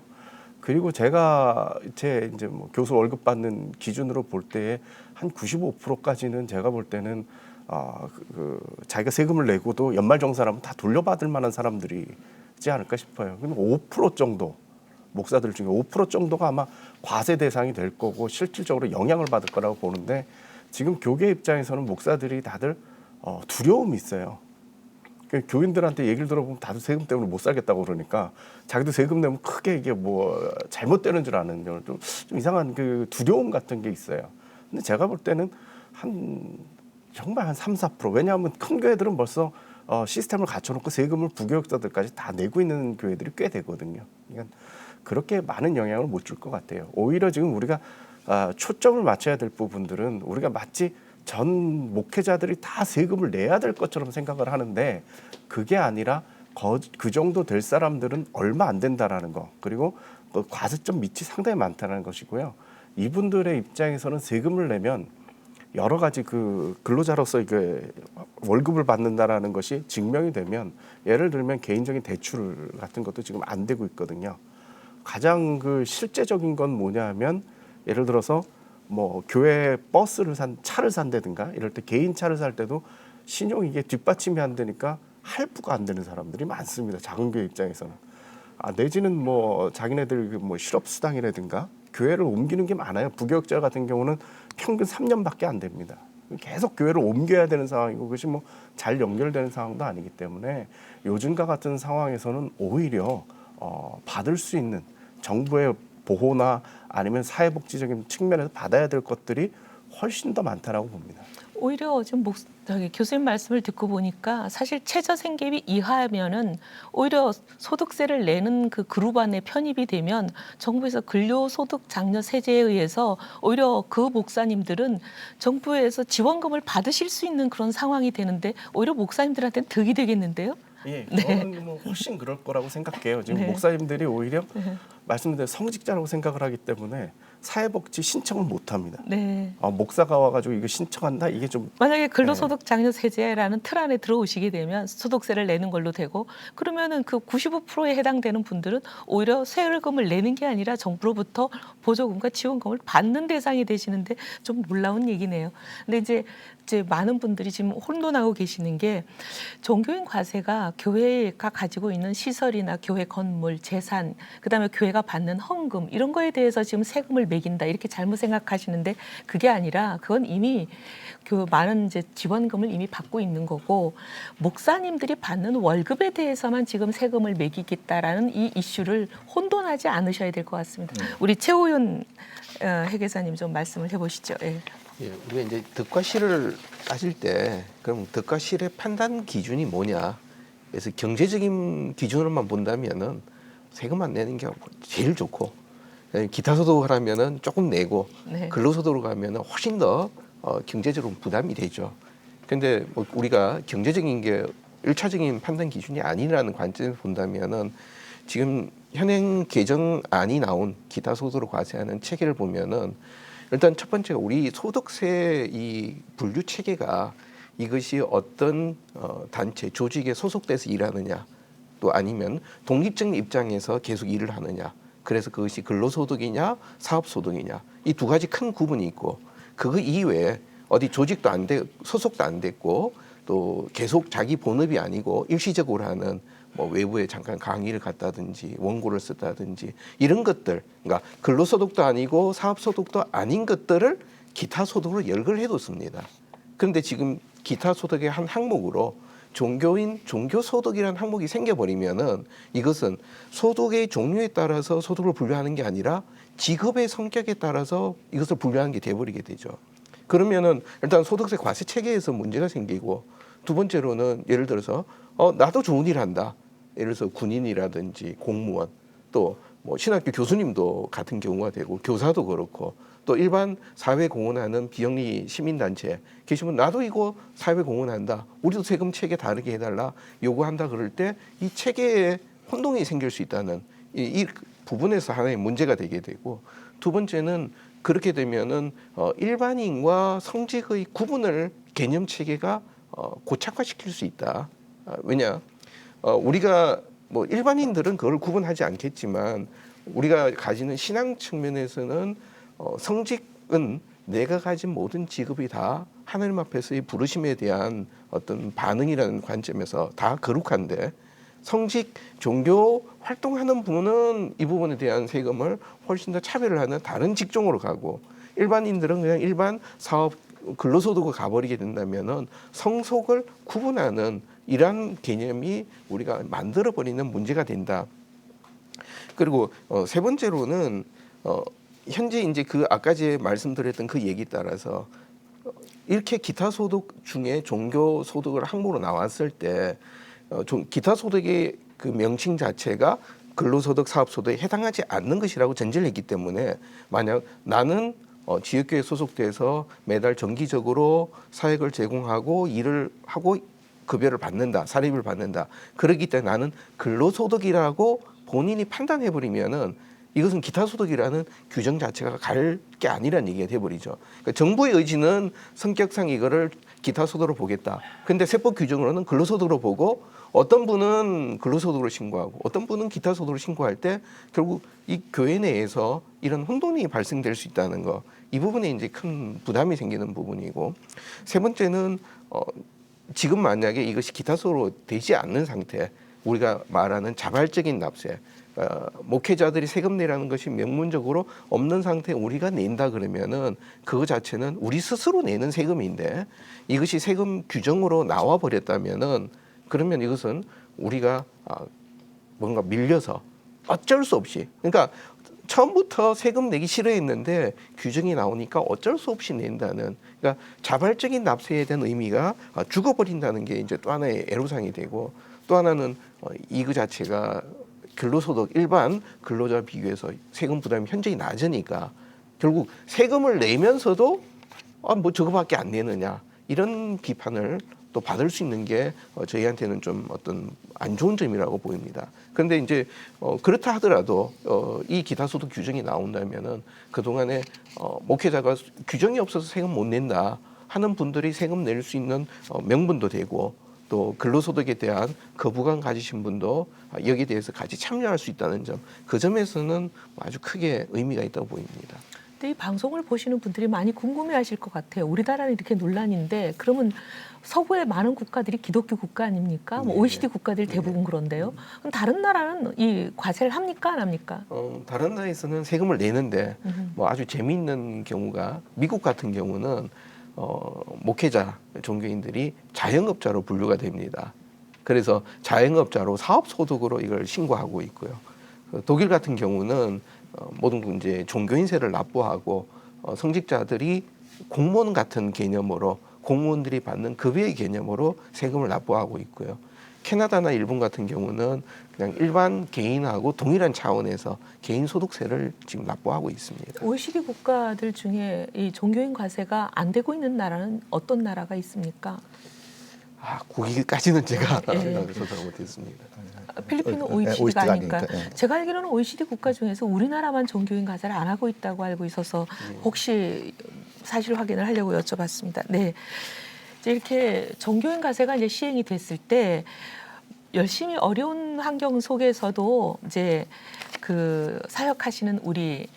그리고 제가 이제 뭐 교수 월급 받는 기준으로 볼 때에 한 95%까지는 제가 볼 때는 자기가 세금을 내고도 연말정산하면 다 돌려받을 만한 사람들이지 않을까 싶어요. 근데 5% 정도 목사들 중에 5% 정도가 아마 과세 대상이 될 거고 실질적으로 영향을 받을 거라고 보는데 지금 교계 입장에서는 목사들이 다들 두려움이 있어요. 교인들한테 얘기를 들어보면 다들 세금 때문에 못 살겠다고 그러니까 자기도 세금 내면 크게 이게 뭐 잘못되는 줄 아는 좀 이상한 그 두려움 같은 게 있어요. 근데 제가 볼 때는 정말 한 3-4% 왜냐하면 큰 교회들은 벌써 시스템을 갖춰놓고 세금을 부교육자들까지 다 내고 있는 교회들이 꽤 되거든요. 그러니까 그렇게 많은 영향을 못 줄 것 같아요. 오히려 지금 우리가 초점을 맞춰야 될 부분들은 우리가 마치 전 목회자들이 다 세금을 내야 될 것처럼 생각을 하는데 그게 아니라 그 정도 될 사람들은 얼마 안 된다라는 거 그리고 과세점 밑이 상당히 많다는 것이고요. 이분들의 입장에서는 세금을 내면 여러 가지 그 근로자로서 이게 월급을 받는다라는 것이 증명이 되면 예를 들면 개인적인 대출 같은 것도 지금 안 되고 있거든요. 가장 그 실제적인 건 뭐냐면 예를 들어서 뭐 교회 버스를 차를 산다든가 이럴 때 개인 차를 살 때도 신용 이게 뒷받침이 안 되니까 할부가 안 되는 사람들이 많습니다. 작은 교회 입장에서는 내지는 뭐 자기네들 뭐 실업수당이라든가 교회를 옮기는 게 많아요. 부교육자 같은 경우는 평균 3년밖에 안 됩니다. 계속 교회를 옮겨야 되는 상황이고 그것이 뭐 잘 연결되는 상황도 아니기 때문에 요즘과 같은 상황에서는 오히려 받을 수 있는 정부의 보호나 아니면 사회복지적인 측면에서 받아야 될 것들이 훨씬 더 많다라고 봅니다. 오히려 지금 교수님 말씀을 듣고 보니까 사실 최저생계비 이하면은 오히려 소득세를 내는 그 그룹 안에 편입이 되면 정부에서 근로소득 장려 세제에 의해서 오히려 그 목사님들은 정부에서 지원금을 받으실 수 있는 그런 상황이 되는데 오히려 목사님들한테는 득이 되겠는데요? 예, 저는 뭐 훨씬 그럴 거라고 생각해요. 지금 목사님들이 오히려 말씀드린 성직자라고 생각을 하기 때문에 사회복지 신청을 못 합니다. 목사가 와가지고 이거 신청한다 이게 좀 만약에 근로소득 장려 세제라는 틀 안에 들어오시게 되면 소득세를 내는 걸로 되고 그러면은 그 95%에 해당되는 분들은 오히려 세금을 내는 게 아니라 정부로부터 보조금과 지원금을 받는 대상이 되시는데 좀 놀라운 얘기네요. 근데 이제 많은 분들이 지금 혼돈하고 계시는 게 종교인 과세가 교회가 가지고 있는 시설이나 교회 건물, 재산, 그다음에 교회가 받는 헌금 이런 거에 대해서 지금 세금을 매긴다 이렇게 잘못 생각하시는데 그게 아니라 그건 이미 많은 이제 지원금을 이미 받고 있는 거고 목사님들이 받는 월급에 대해서만 지금 세금을 매기겠다라는 이 이슈를 혼돈하지 않으셔야 될 것 같습니다. 우리 최호윤 회계사님 좀 말씀을 해보시죠. 예, 우리가 이제 득과 실을 따질 때 그럼 득과 실의 판단 기준이 뭐냐? 그래서 경제적인 기준으로만 본다면은 세금만 내는 게 제일 좋고 기타 소득을 하면은 조금 내고 근로소득으로 가면은 훨씬 더 경제적으로 부담이 되죠. 그런데 뭐 우리가 경제적인 게 1차적인 판단 기준이 아니라는 관점에서 본다면은 지금 현행 개정안이 나온 기타 소득으로 과세하는 체계를 보면은 일단 첫 번째가 우리 소득세 이 분류 체계가 이것이 어떤 단체, 조직에 소속돼서 일하느냐 또 아니면 독립적인 입장에서 계속 일을 하느냐 그래서 그것이 근로소득이냐 사업소득이냐 이 두 가지 큰 구분이 있고 그거 이외에 어디 조직도 안 돼, 소속도 안 됐고 또 계속 자기 본업이 아니고 일시적으로 하는 뭐 외부에 잠깐 강의를 갔다든지 원고를 썼다든지 이런 것들 그러니까 근로소득도 아니고 사업소득도 아닌 것들을 기타 소득으로 열거를 해뒀습니다. 그런데 지금 기타 소득의 한 항목으로 종교소득이라는 항목이 생겨버리면은 이것은 소득의 종류에 따라서 소득을 분류하는 게 아니라 직업의 성격에 따라서 이것을 분류하는 게 돼버리게 되죠. 그러면은 일단 소득세 과세 체계에서 문제가 생기고, 두 번째로는 예를 들어서 나도 좋은 일 한다. 예를 들어서 군인이라든지 공무원, 또 뭐 신학교 교수님도 같은 경우가 되고, 교사도 그렇고, 또 일반 사회 공헌하는 비영리 시민단체 계시면 나도 이거 사회 공헌한다, 우리도 세금 체계 다르게 해달라 요구한다 그럴 때 이 체계에 혼동이 생길 수 있다는 이 부분에서 하나의 문제가 되게 되고, 두 번째는 그렇게 되면은 일반인과 성직의 구분을 개념 체계가 고착화시킬 수 있다. 왜냐? 우리가 뭐 일반인들은 그걸 구분하지 않겠지만 우리가 가지는 신앙 측면에서는 성직은 내가 가진 모든 직업이 다 하나님 앞에서의 부르심에 대한 어떤 반응이라는 관점에서 다 거룩한데, 성직 종교 활동하는 분은 이 부분에 대한 세금을 훨씬 더 차별을 하는 다른 직종으로 가고, 일반인들은 그냥 일반 사업 근로소득으로 가버리게 된다면은 성속을 구분하는 이러한 개념이 우리가 만들어버리는 문제가 된다. 그리고 세 번째로는 현재 이제 그 아까 제 말씀드렸던 그 얘기 따라서 이렇게 기타 소득 중에 종교 소득을 항목으로 나왔을 때 기타 소득의 그 명칭 자체가 근로소득, 사업소득에 해당하지 않는 것이라고 전제를 했기 때문에, 만약 나는 지역교회 소속돼서 매달 정기적으로 사역을 제공하고 일을 하고 급여를 받는다, 사립을 받는다, 그렇기 때문에 나는 근로소득이라고 본인이 판단해버리면은 이것은 기타소득이라는 규정 자체가 갈 게 아니라는 얘기가 돼버리죠. 그러니까 정부의 의지는 성격상 이거를 기타소득으로 보겠다. 근데 세법 규정으로는 근로소득으로 보고, 어떤 분은 근로소득으로 신고하고 어떤 분은 기타소득으로 신고할 때 결국 이 교회 내에서 이런 혼돈이 발생될 수 있다는 거, 이 부분에 이제 큰 부담이 생기는 부분이고, 세 번째는 지금 만약에 이것이 기타소득으로 되지 않는 상태, 우리가 말하는 자발적인 납세, 목회자들이 세금 내라는 것이 명문적으로 없는 상태에 우리가 낸다 그러면은 그거 자체는 우리 스스로 내는 세금인데, 이것이 세금 규정으로 나와 버렸다면은 그러면 이것은 우리가 뭔가 밀려서 어쩔 수 없이, 그러니까 처음부터 세금 내기 싫어했는데 규정이 나오니까 어쩔 수 없이 낸다는, 그러니까 자발적인 납세에 대한 의미가 죽어버린다는 게 이제 또 하나의 애로사항이 되고, 또 하나는 이거 자체가 근로소득 일반 근로자와 비교해서 세금 부담이 현저히 낮으니까 결국 세금을 내면서도 뭐 저거밖에 안 내느냐, 이런 비판을 또 받을 수 있는 게 저희한테는 좀 어떤 안 좋은 점이라고 보입니다. 그런데 이제 그렇다 하더라도 이 기타소득 규정이 나온다면은 그동안에 목회자가 규정이 없어서 세금 못 낸다 하는 분들이 세금 낼 수 있는 명분도 되고, 또 근로소득에 대한 거부감 가지신 분도 여기에 대해서 같이 참여할 수 있다는 점, 그 점에서는 아주 크게 의미가 있다고 보입니다. 근데 이 방송을 보시는 분들이 많이 궁금해하실 것 같아요. 우리나라는 이렇게 논란인데 그러면 서구의 많은 국가들이 기독교 국가 아닙니까? 뭐 OECD 국가들이 대부분 그런데요. 그럼 다른 나라는 이 과세를 합니까, 안 합니까? 다른 나라에서는 세금을 내는데 뭐 아주 재미있는 경우가, 미국 같은 경우는 목회자 종교인들이 자영업자로 분류가 됩니다. 그래서 자영업자로 사업소득으로 이걸 신고하고 있고요. 독일 같은 경우는 모든 이제 종교인세를 납부하고 성직자들이 공무원 같은 개념으로, 공무원들이 받는 급여의 개념으로 세금을 납부하고 있고요. 캐나다나 일본 같은 경우는 그냥 일반 개인하고 동일한 차원에서 개인 소득세를 지금 납부하고 있습니다. OECD 국가들 중에 이 종교인 과세가 안 되고 있는 나라는 어떤 나라가 있습니까? 거기까지는 제가 조사를 못했습니다. 필리핀은 OECD가 아니니까. 아니니까, 예. 제가 알기로는 OECD 국가 중에서 우리나라만 종교인 과세를 안 하고 있다고 알고 있어서 혹시 사실 확인을 하려고 여쭤봤습니다. 네, 이제 이렇게 종교인 과세가 이제 시행이 됐을 때 열심히 어려운 환경 속에서도 이제 그 사역하시는 우리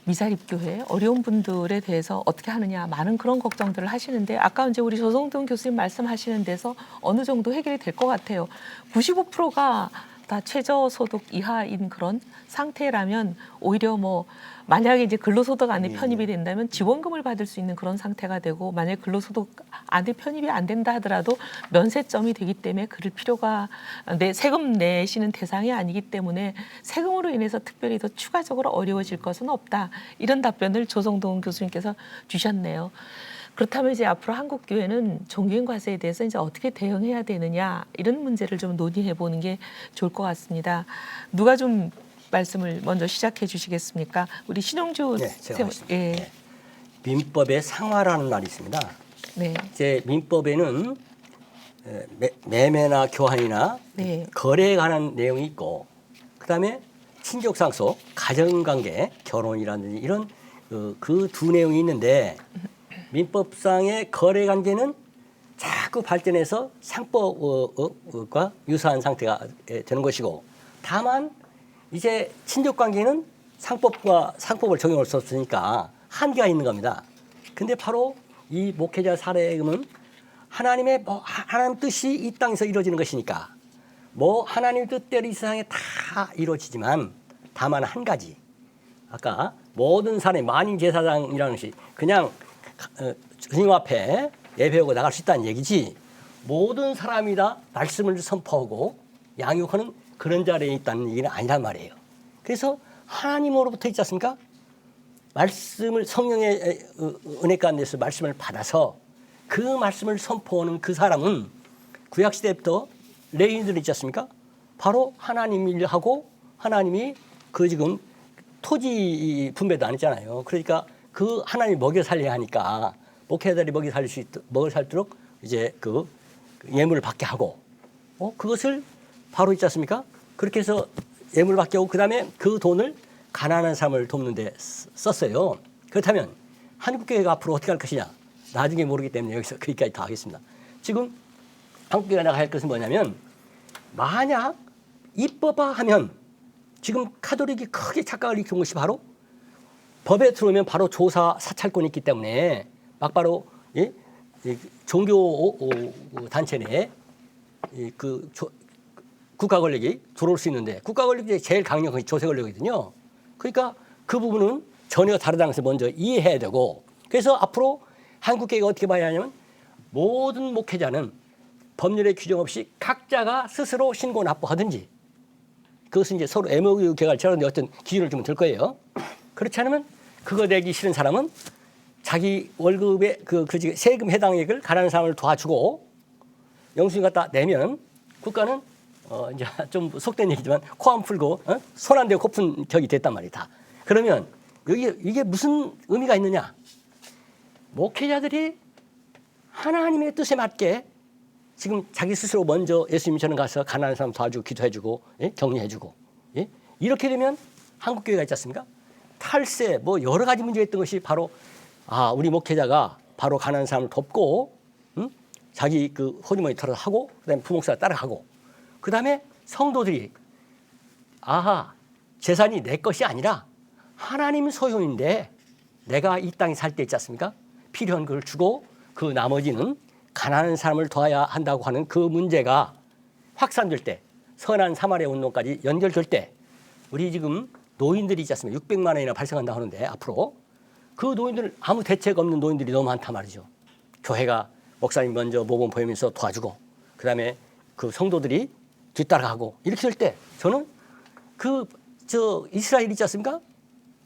미사립교회 어려운 분들에 대해서 어떻게 하느냐, 많은 그런 걱정들을 하시는데, 아까 이제 우리 조성동 교수님 말씀하시는 데서 어느 정도 해결이 될 것 같아요. 95%가 다 최저소득 이하인 그런 상태라면 오히려 뭐 만약에 이제 근로소득 안에 편입이 된다면 지원금을 받을 수 있는 그런 상태가 되고 만약 근로소득 안에 편입이 안 된다 하더라도 면세점이 되기 때문에 그럴 필요가 세금 내시는 대상이 아니기 때문에 세금으로 인해서 특별히 더 추가적으로 어려워질 것은 없다. 이런 답변을 조성동 교수님께서 주셨네요. 그렇다면 이제 앞으로 한국 교회는 종교인 과세에 대해서 이제 어떻게 대응해야 되느냐 이런 문제를 좀 논의해 보는 게 좋을 것 같습니다. 누가 좀 말씀을 먼저 시작해 주시겠습니까? 우리 신용주 네, 제가 하겠습니다. 예. 네. 민법의 상화라는 말이 있습니다. 네. 이제 민법에는 매매나 교환이나 네. 거래에 관한 내용이 있고 그다음에 친족상속, 가정관계, 결혼이라든지 이런 그 두 내용이 있는데 민법상의 거래관계는 자꾸 발전해서 상법과 유사한 상태가 되는 것이고 다만 이제 친족관계는 상법을 적용할 수 없으니까 한계가 있는 겁니다. 근데 바로 이 목회자 사례금은 하나님의 하나님 뜻이 이 땅에서 이루어지는 것이니까 하나님 뜻대로 이 세상에 다 이루어지지만 다만 한 가지 아까 모든 사람이 만인 제사장이라는 것이 그냥 주님 앞에 예배하고 나갈 수 있다는 얘기지 모든 사람이 다 말씀을 선포하고 양육하는 그런 자리에 있다는 얘기는 아니란 말이에요. 그래서 하나님으로부터 있지 않습니까? 말씀을 성령의 은혜 가운데서 말씀을 받아서 그 말씀을 선포하는 그 사람은 구약시대부터 레위인들이 있지 않습니까? 바로 하나님 일하고 하나님이 그 지금 토지 분배도 안 했잖아요. 그러니까 그 하나님 먹여 살려야 하니까 목회자들이 먹여 살도록 이제 그 예물을 받게 하고 그것을 바로 있지 않습니까? 그렇게 해서 예물을 받게 하고 그다음에 그 돈을 가난한 사람을 돕는 데 썼어요. 그렇다면 한국교회가 앞으로 어떻게 할 것이냐? 나중에 모르기 때문에 여기서 거기까지 다 하겠습니다. 지금 한국교회가 나갈 것은 뭐냐면 만약 입법화하면 지금 카톨릭이 크게 착각을 일으킨 것이 바로 법에 들어오면 바로 조사 사찰권이 있기 때문에 막바로 종교 단체 내에 국가 권력이 들어올 수 있는데 국가 권력이 제일 강력한 조세 권력이거든요. 그러니까 그 부분은 전혀 다르다는 것을 먼저 이해해야 되고 그래서 앞으로 한국교회가 어떻게 봐야 하냐면 모든 목회자는 법률의 규정 없이 각자가 스스로 신고 납부하든지 그것은 이제 서로 MOU 개괄처럼 어떤 기준을 주면 될 거예요. 그렇지 않으면 그거 내기 싫은 사람은 자기 월급의 그 세금 해당액을 가난한 사람을 도와주고 영수증 갖다 내면 국가는 이제 좀 속된 얘기지만 코 안 풀고 손 안 대고 코 푼 격이 됐단 말이다. 그러면 이게 무슨 의미가 있느냐? 목회자들이 하나님의 뜻에 맞게 지금 자기 스스로 먼저 예수님처럼 가서 가난한 사람 도와주고 기도해주고 격려해주고 이렇게 되면 한국교회가 있지 않습니까? 탈세 여러 가지 문제가 있던 것이 바로 우리 목회자가 바로 가난한 사람을 돕고 자기 그 호주머니 털어서 하고 그다음에 부목사 따라가고 그다음에 성도들이 재산이 내 것이 아니라 하나님 소유인데 내가 이 땅에 살 때 있지 않습니까? 필요한 걸 주고 그 나머지는 가난한 사람을 도와야 한다고 하는 그 문제가 확산될 때 선한 사마리아 운동까지 연결될 때 우리 지금 노인들이 있지 않습니까? 600만 원이나 발생한다고 하는데 앞으로 그 노인들 아무 대책 없는 노인들이 너무 많단 말이죠. 교회가 목사님 먼저 모범 보이면서 도와주고 그다음에 그 성도들이 뒤따라가고 이렇게 될 때 저는 이스라엘 있지 않습니까?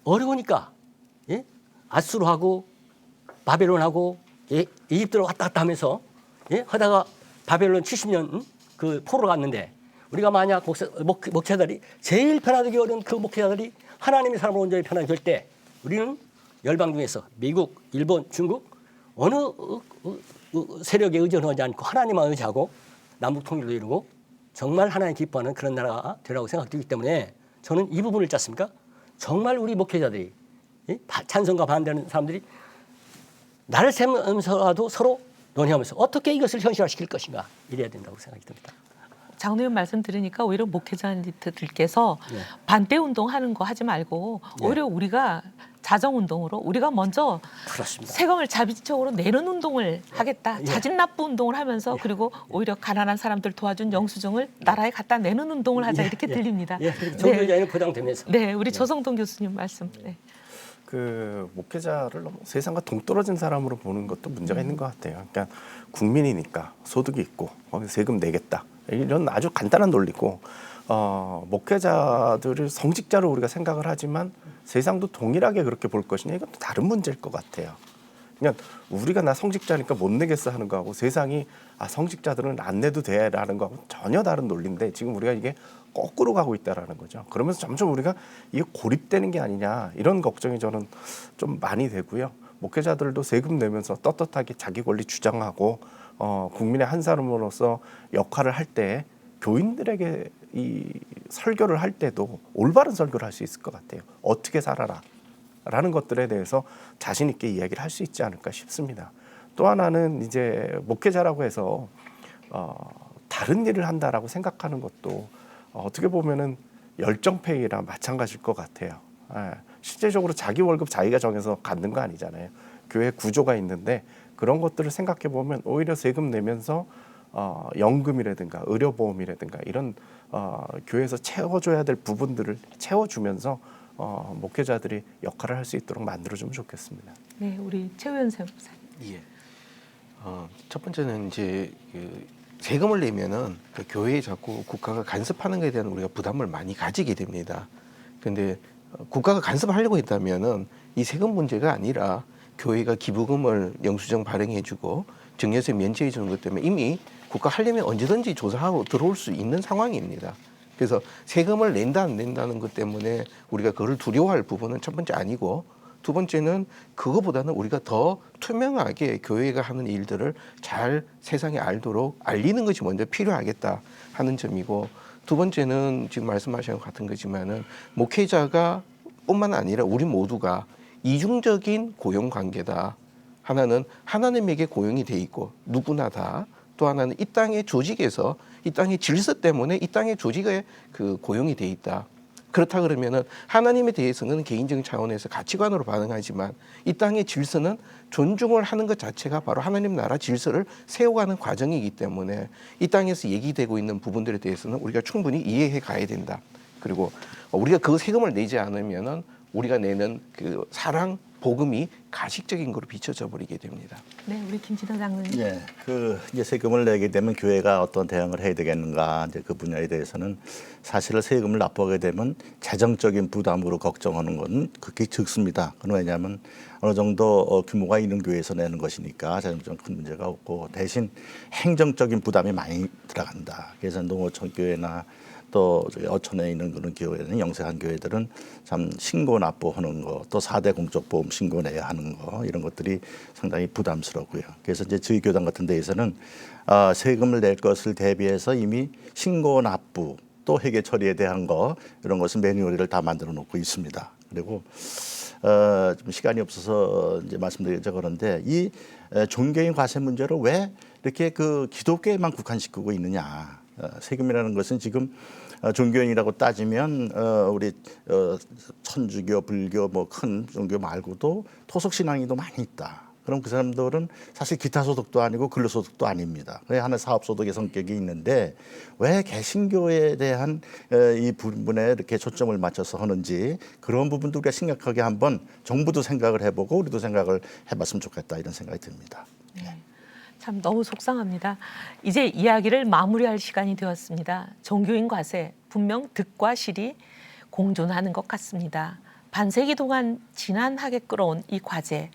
어려우니까 아수르하고 바벨론하고 이집트로 왔다 갔다 하면서 하다가 바벨론 70년 그 포로로 갔는데 우리가 만약 목회자들이 제일 편하기 어려운 그 목회자들이 하나님의 사람으로 온전히 편하게 될 때 우리는 열방 중에서 미국, 일본, 중국 어느 세력에 의존하지 않고 하나님만 의지하고 남북 통일도 이루고 정말 하나님 기뻐하는 그런 나라가 되라고 생각되기 때문에 저는 이 부분을 짰습니까? 정말 우리 목회자들이 찬성과 반대하는 사람들이 나를 세면서라도 서로 논의하면서 어떻게 이것을 현실화시킬 것인가 이래야 된다고 생각이 듭니다. 장 의원 말씀 들으니까 오히려 목회자들께서 네. 반대 운동하는 거 하지 말고 오히려 우리가 자정 운동으로 우리가 먼저 그렇습니다. 세금을 자비적으로 내는 운동을 하겠다. 예. 자진 납부 운동을 하면서 그리고 오히려 가난한 사람들 도와준 영수증을 나라에 갖다 내는 운동을 하자 이렇게 들립니다. 예, 정교자에는 보장되면서. 네, 우리 조성동 교수님 말씀. 네. 그 목회자를 너무 세상과 동떨어진 사람으로 보는 것도 문제가 있는 것 같아요. 그러니까 국민이니까 소득이 있고 세금 내겠다 이런 아주 간단한 논리고 목회자들을 성직자로 우리가 생각을 하지만 세상도 동일하게 그렇게 볼 것이냐 이건 또 다른 문제일 것 같아요. 그냥 우리가 나 성직자니까 못 내겠어 하는 거하고 세상이 성직자들은 안 내도 돼라는 거하고 전혀 다른 논리인데 지금 우리가 이게 거꾸로 가고 있다라는 거죠. 그러면서 점점 우리가 이게 고립되는 게 아니냐 이런 걱정이 저는 좀 많이 되고요. 목회자들도 세금 내면서 떳떳하게 자기 권리 주장하고 국민의 한 사람으로서 역할을 할 때 교인들에게 이 설교를 할 때도 올바른 설교를 할 수 있을 것 같아요. 어떻게 살아라 라는 것들에 대해서 자신 있게 이야기를 할 수 있지 않을까 싶습니다. 또 하나는 이제 목회자라고 해서 다른 일을 한다라고 생각하는 것도 어떻게 보면은 열정페이랑 마찬가지일 것 같아요. 실제적으로 자기 월급 자기가 정해서 갖는 거 아니잖아요. 교회 구조가 있는데 그런 것들을 생각해 보면 오히려 세금 내면서 연금이라든가 의료보험이라든가 이런 교회에서 채워줘야 될 부분들을 채워주면서 목회자들이 역할을 할 수 있도록 만들어주면 좋겠습니다. 네, 우리 최우현생 목사님. 예. 첫 번째는 이제 세금을 내면은 그 교회에 자꾸 국가가 간섭하는 것에 대한 우리가 부담을 많이 가지게 됩니다. 그런데 국가가 간섭하려고 했다면은 이 세금 문제가 아니라 교회가 기부금을 영수증 발행해주고 증여세 면제해주는 것 때문에 이미 국가 하려면 언제든지 조사하고 들어올 수 있는 상황입니다. 그래서 세금을 낸다 안 낸다는 것 때문에 우리가 그걸 두려워할 부분은 첫 번째 아니고 두 번째는 그거보다는 우리가 더 투명하게 교회가 하는 일들을 잘 세상에 알도록 알리는 것이 먼저 필요하겠다 하는 점이고 두 번째는 지금 말씀하신 것 같은 거지만은 목회자가 뿐만 아니라 우리 모두가 이중적인 고용 관계다. 하나는 하나님에게 고용이 돼 있고 누구나 다 또 하나는 이 땅의 조직에서 이 땅의 질서 때문에 이 땅의 조직에 그 고용이 돼 있다. 그렇다 그러면은 하나님에 대해서는 개인적인 차원에서 가치관으로 반응하지만 이 땅의 질서는 존중을 하는 것 자체가 바로 하나님 나라 질서를 세워가는 과정이기 때문에 이 땅에서 얘기되고 있는 부분들에 대해서는 우리가 충분히 이해해 가야 된다. 그리고 우리가 그 세금을 내지 않으면은 우리가 내는 그 사랑 복음이 가식적인 거로 비춰져 버리게 됩니다. 네, 우리 김진호 장로님. 예, 그 이제 세금을 내게 되면 교회가 어떤 대응을 해야 되겠는가 이제 그 분야에 대해서는 사실 세금을 납부하게 되면 재정적인 부담으로 걱정하는 건 극히 적습니다. 그건 왜냐하면 어느 정도 규모가 있는 교회에서 내는 것이니까 재정적인 큰 문제가 없고 대신 행정적인 부담이 많이 들어간다. 그래서 농어촌 교회나 또 어촌에 있는 그런 교회는 영세한 교회들은 참 신고 납부하는 거, 또 4대 공적보험 신고 내야 하는 거 이런 것들이 상당히 부담스럽고요. 그래서 이제 저희 교단 같은 데에서는 세금을 낼 것을 대비해서 이미 신고 납부 또 회계 처리에 대한 거 이런 것은 매뉴얼을 다 만들어 놓고 있습니다. 그리고 좀 시간이 없어서 이제 말씀드리자 그런데 이 종교인 과세 문제로 왜 이렇게 그 기독교에만 국한시키고 있느냐? 세금이라는 것은 지금 종교인이라고 따지면 우리 천주교, 불교 뭐 큰 종교 말고도 토속 신앙이도 많이 있다. 그럼 그 사람들은 사실 기타 소득도 아니고 근로소득도 아닙니다. 그냥 하나 사업소득의 성격이 있는데 왜 개신교에 대한 이 부분에 이렇게 초점을 맞춰서 하는지 그런 부분도 우리가 심각하게 한번 정부도 생각을 해보고 우리도 생각을 해봤으면 좋겠다 이런 생각이 듭니다. 네. 참 너무 속상합니다. 이제 이야기를 마무리할 시간이 되었습니다. 종교인 과세 분명 득과 실이 공존하는 것 같습니다. 반세기 동안 지난하게 끌어온 이 과제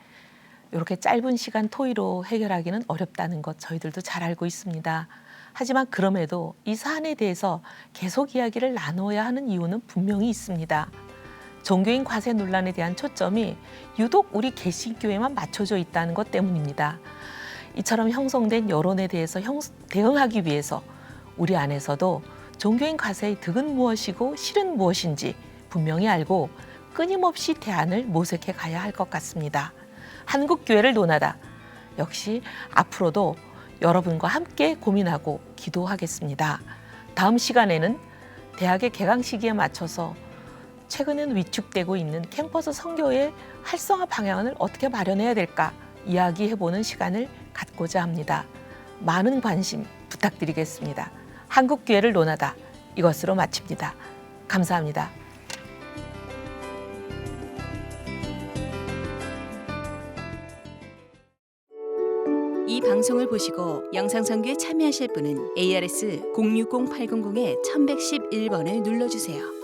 이렇게 짧은 시간 토의로 해결하기는 어렵다는 것 저희들도 잘 알고 있습니다. 하지만 그럼에도 이 사안에 대해서 계속 이야기를 나눠야 하는 이유는 분명히 있습니다. 종교인 과세 논란에 대한 초점이 유독 우리 개신교에만 맞춰져 있다는 것 때문입니다. 이처럼 형성된 여론에 대해서 대응하기 위해서 우리 안에서도 종교인 과세의 득은 무엇이고 실은 무엇인지 분명히 알고 끊임없이 대안을 모색해 가야 할 것 같습니다. 한국교회를 논하다. 역시 앞으로도 여러분과 함께 고민하고 기도하겠습니다. 다음 시간에는 대학의 개강 시기에 맞춰서 최근엔 위축되고 있는 캠퍼스 선교의 활성화 방향을 어떻게 마련해야 될까 이야기해보는 시간을 갖고자 합니다. 많은 관심 부탁드리겠습니다. 한국교회를 논하다 이것으로 마칩니다. 감사합니다. 이 방송을 보시고 영상선교에 참여하실 분은 ARS 060-800-1111번을 눌러주세요.